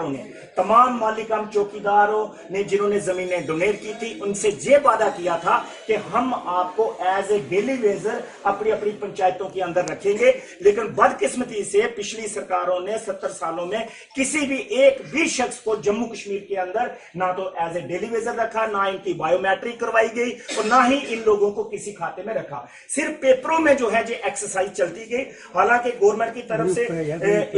सरकारों ने, तमाम माली काम चौकीदारों ने जिन्होंने जमीनें डोनेट की थी, उनसे ये वादा किया था कि हम आपको एज ए डेली वेजर अपनी अपनी पंचायतों के अंदर रखेंगे। लेकिन बदकिस्मती से पिछली सरकारों ने 70 सालों में किसी भी एक भी शख्स को जम्मू कश्मीर के अंदर ना तो एज ए डेली वेजर रखा, ना इनकी बायोमेट्रिक करवाई गई और ना ही इन लोगों को किसी खाते में रखा। सिर्फ पेपरों में जो है ये एक्सरसाइज चलती गई। हालांकि गवर्नमेंट की तरफ से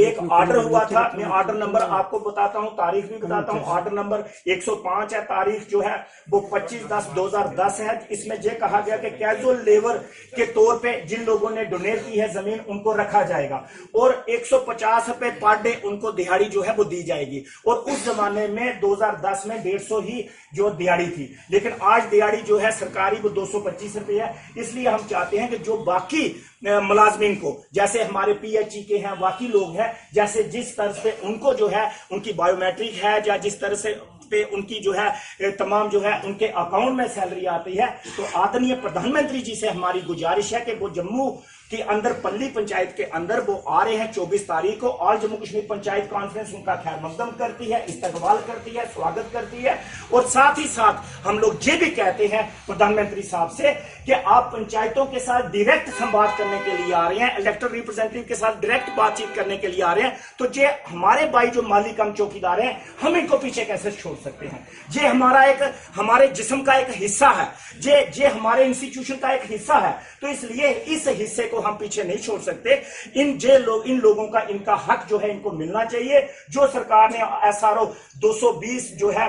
एक ऑर्डर हुआ था, मैं ऑर्डर नंबर आपको बताता हूं, तारीख भी बताता हूं। ऑर्डर नंबर 105 है, तारीख जो है वो 25/10/2010 है। इसमें यह कहा गया कि कैजुअल लेबर के तौर पे जिन लोगों ने डोनेट की है जमीन उनको रखा जाएगा और 150 रुपए पर डे उनको दिहाड़ी जो है वो दी जाएगी। और उस जमाने में 2010 में 150 ही जो दिहाड़ी थी, लेकिन आज दिहाड़ी जो है सरकारी वो 225 रुपए है। इसलिए हम चाहते हैं कि जो बाकी मुलाजमीन को, जैसे हमारे PHE के हैं, बाकी लोग हैं, जैसे जिस तरह से उनको जो है उनकी बायोमेट्रिक है या जिस तरह से पे उनकी जो है तमाम जो है उनके अकाउंट में सैलरी आती है, तो आदरणीय प्रधानमंत्री जी से हमारी गुजारिश है कि वो जम्मू के अंदर पल्ली पंचायत के अंदर वो आ रहे हैं 24 तारीख को। ऑल जम्मू कश्मीर पंचायत कॉन्फ्रेंस उनका खैर मकदम करती है, इस्तकबाल करती है, स्वागत करती है। और साथ ही साथ हम लोग ये भी कहते हैं प्रधानमंत्री साहब से कि आप पंचायतों के साथ डायरेक्ट संवाद करने के लिए आ रहे हैं, इलेक्टेड रिप्रेजेंटेटिव के साथ डायरेक्ट बातचीत करने के लिए आ रहे हैं, तो ये हमारे भाई जो माली कम चौकीदार हैं, हम इनको पीछे कैसे छोड़ सकते हैं? ये हमारा एक, हमारे जिस्म का एक हिस्सा है, ये हमारे इंस्टीट्यूशन का एक हिस्सा है। तो इसलिए इस हिस्से को हम पीछे नहीं छोड़ सकते। इन लोगों का इनका हक जो है इनको मिलना चाहिए। जो सरकार ने SRO 220 जो है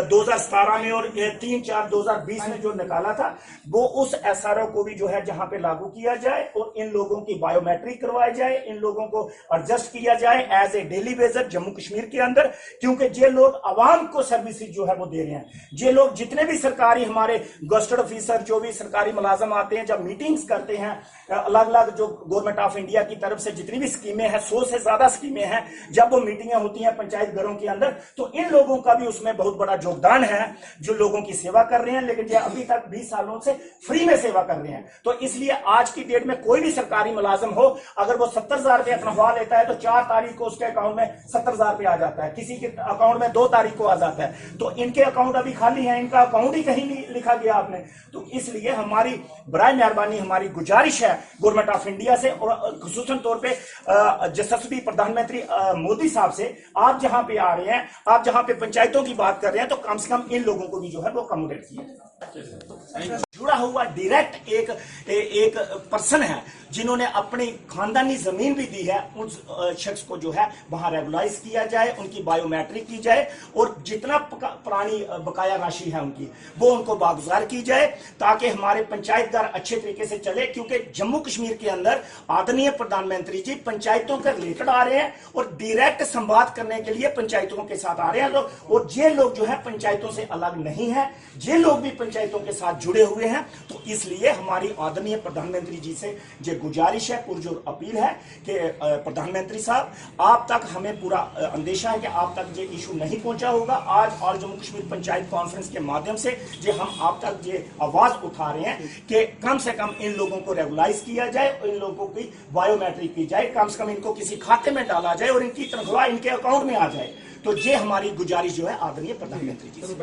2017 में और 3/4/2020 में जो निकाला था, वो उस SRO को भी जो है जहां पे लागू किया जाए और इन लोगों की बायोमेट्रिक करवाई जाए, इन लोगों को एडजस्ट किया जाए as a daily wager Jammu Kashmir के अंदर। क्योंकि ये लोग आवाम को सर्विसेज जो है वो दे रहे हैं। ये लोग जितने भी सरकारी हमारे गस्टेड ऑफिसर जो भी सरकारी मुलाजम आते हैं, जब मीटिंग्स करते हैं, अलग अलग जो गवर्नमेंट ऑफ इंडिया की तरफ से जितनी भी स्कीमें हैं, 100 से ज्यादा स्कीमें हैं, जब वो मीटिंगें होती हैं पंचायत घरों के अंदर, तो इन लोगों का भी उसमें बहुत बड़ा योगदान है जो लोगों की सेवा कर रहे हैं। लेकिन ये अभी तक 20 सालों से फ्री में सेवा कर रहे हैं। तो इसलिए आज की डेट में कोई भी सरकारी मुलाजम हो, अगर वो 70,000 रुपया तनख्वाह लेता है तो 4 तारीख को उसके अकाउंट में 70,000 रुपया आ जाता है, किसी के अकाउंट में 2 तारीख को आ जाता है। तो इनके अकाउंट अभी खाली है, इनका अकाउंट ही कहीं नहीं लिखा गया आपने। तो इसलिए हमारी बराए मेहरबानी हमारी गुजारिश है गवर्नमेंट ऑफ इंडिया से और खुसूसन तौर पे यशस्वी प्रधानमंत्री मोदी साहब से, आप जहां पे आ रहे हैं, आप जहां पे पंचायतों की बात कर रहे हैं, तो कम से कम इन लोगों को भी जो है वो अकोमोडेट किया। जुड़ा हुआ डायरेक्ट एक पर्सन है जिन्होंने अपनी खानदानी जमीन भी दी है, उस शख्स को जो है वहां रेगुलाइज किया जाए, उनकी बायोमेट्रिक की जाए और जितना पुरानी बकाया राशि है उनकी वो उनको बागुजार की जाए, ताकि हमारे पंचायत घर अच्छे तरीके से चले। क्योंकि जम्मू कश्मीर के अंदर आदरणीय प्रधानमंत्री जी पंचायतों के रिलेटेड आ रहे हैं और डायरेक्ट संवाद करने के लिए पंचायतों के साथ आ रहे हैं। और ये लोग जो है पंचायतों से अलग नहीं है, ये लोग भी पंचायतों के साथ जुड़े हुए हैं। तो इसलिए हमारी आदरणीय प्रधानमंत्री जी से ये गुजारिश है, पुरजोर अपील है कि प्रधानमंत्री साहब, आप तक हमें पूरा अंदेशा है कि आप तक ये इशू नहीं पहुंचा होगा। आज ऑल जम्मू कश्मीर पंचायत कॉन्फ्रेंस के माध्यम से जो हम आप तक ये आवाज उठा रहे हैं कि कम से कम इन लोगों को रेगुलाइज किया जाए और इन लोगों की बायोमेट्रिक की जाए, कम से कम इनको किसी खाते में डाला जाए और इनकी तनख्वाह इनके अकाउंट में आ जाए। तो ये हमारी गुजारिश जो है आदरणीय प्रधानमंत्री जी से।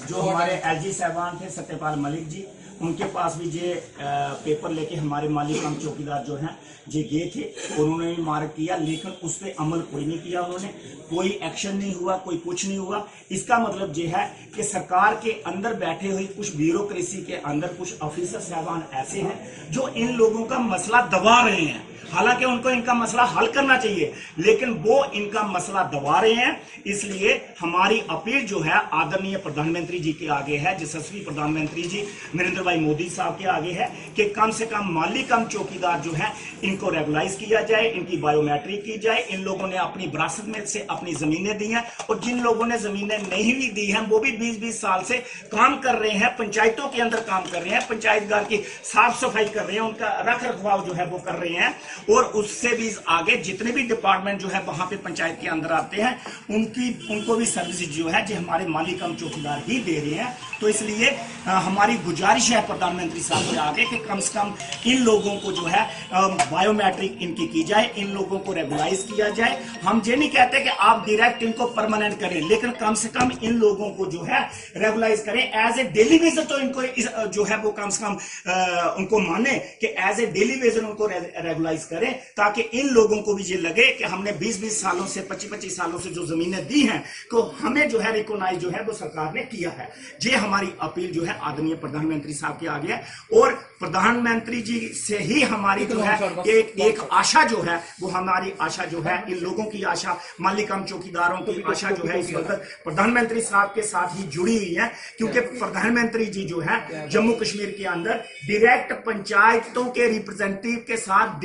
जो हमारे LG साहबान थे सत्यपाल मलिक जी, उनके पास भी ये पेपर लेके हमारे माली काम चौकीदार जो हैं ये गए थे, उन्होंने भी मार्क किया, लेकिन उस पर अमल कोई नहीं किया, उन्होंने कोई एक्शन नहीं हुआ, कोई कुछ नहीं हुआ। इसका मतलब ये है कि सरकार के अंदर बैठे हुए कुछ ब्यूरोक्रेसी के अंदर कुछ ऑफिसर साहबान ऐसे हैं जो इन लोगों का मसला दबा रहे हैं। हालांकि उनको इनका मसला हल करना चाहिए, लेकिन वो इनका मसला दबा रहे हैं। इसलिए हमारी अपील जो है आदरणीय प्रधानमंत्री जी के आगे है, यशस्वी प्रधानमंत्री जी नरेंद्र भाई मोदी साहब के आगे है कि कम से कम माली कम चौकीदार जो है इनको रेगुलाइज किया जाए, इनकी बायोमेट्रिक की जाए। इन लोगों ने अपनी विरासत में से अपनी जमीनें दी हैं और जिन लोगों ने जमीनें नहीं भी दी हैं वो भी 20-20 साल से काम कर रहे हैं, पंचायतों के अंदर काम कर रहे हैं, पंचायत घर की साफ सफाई कर रहे हैं, उनका रख रखवाव जो है वो कर रहे हैं। और उससे भी आगे जितने भी डिपार्टमेंट जो है वहां पे पंचायत के अंदर आते हैं उनको भी सर्विस जो है जो हमारे माली कम चौकीदार ही दे रहे हैं। तो इसलिए हमारी गुजारिश है प्रधानमंत्री साहब के आगे कि कम से कम इन लोगों को जो है बायोमेट्रिक इनकी की जाए, इन लोगों को रेगुलाइज किया जाए। हम ये नहीं कहते कि आप डायरेक्ट इनको परमानेंट करें, लेकिन कम से कम इन लोगों को जो है रेगुलाइज करें एज ए डेली वेजर। तो इनको जो है वो कम से कम उनको माने कि एज ए डेली वेजर उनको रेगुलाइज करें, ताकि इन लोगों को भी ये लगे कि हमने 20-20 सालों से 25-25 सालों से जो जमीनें दी हैं तो हमें जो है रिकॉग्नाइज जो है वो सरकार ने किया है। ये हमारी अपील जो है आदरणीय प्रधानमंत्री साहब के आगे है, और प्रधानमंत्री जी से ही हमारी जो है एक आशा जो है वो हमारी आशा जो है, इन लोगों की आशा, मालिकाम चौकीदारों की आशा जो है इस वक्त प्रधानमंत्री साहब के साथ ही जुड़ी हुई है, क्योंकि प्रधानमंत्री जी जो है जम्मू कश्मीर के अंदर डायरेक्ट पंचायतों के रिप्रेजेंटेटिव के साथ